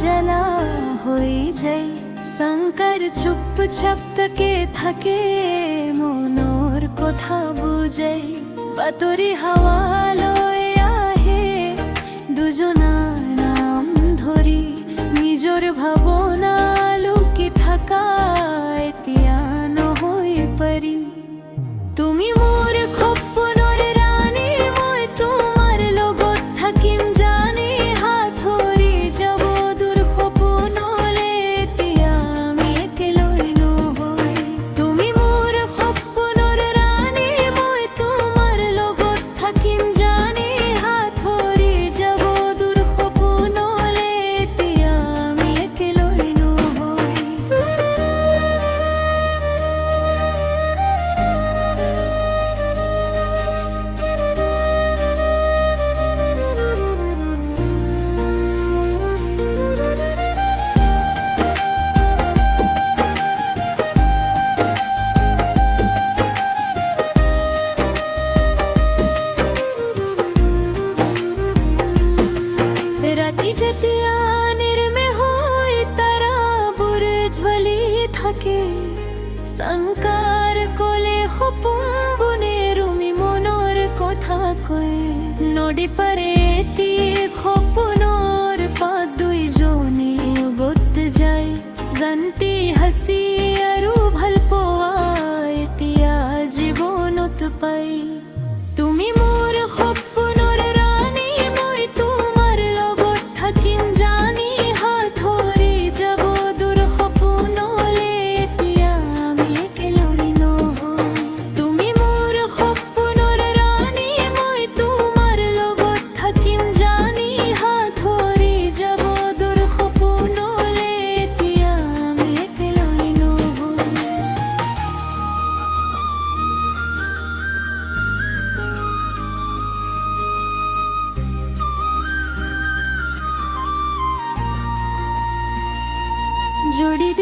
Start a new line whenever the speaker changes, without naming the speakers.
জ্বালা হয়ে যায় শঙ্কর চুপচাপ তাকে থাকে মনৰ কথা বুজাই বাতৰি হাৱা লৈ আহে দুজনাৰ নাম ধৰি নিজৰ ভাৱনা লুকি থকা এতিয়া নহৈ পাৰি তুমি মোৰ সপোনৰ ৰাণী মই তোমাৰ লগত থাকিম জানি হাত ধৰি যাব দূৰ সপোনলে এতিয়া আমি একেলৈ নহয় তুমি মোৰ সপোনৰ ৰাণী মই তোমাৰ লগত থাকিম জানি হাত ধৰি যাব দূৰ সপোনলে এতিয়া আমি একেলৈ নহয় ৰাতি যেতিয়া নিৰ্মে হৈ তাৰাবোৰ জ্বলি থাকে শঙ্কৰ ক'লে সপোন বুনে ৰুমি মনৰ কথা কয় নদী পাৰে এটি সপোনৰ পাত দুইজনে বত যায় জানতি হাসি আৰু ভাল পোৱা এতিয়া জীৱনত পাই তুমি মোৰ সপোনৰ ৰাণী মই তোমাৰ লগত থাকিম জানি হাত ধৰি যাব দূৰ সপোনলে এতিয়া আমি একেলৈ নহয় তুমি মোৰ সপোনৰ ৰাণী মই তোমাৰ লগত থাকিম জানি হাত ধৰি যাব দূৰ সপোনলে এতিয়া আমি একেলৈ নহয় জড়িত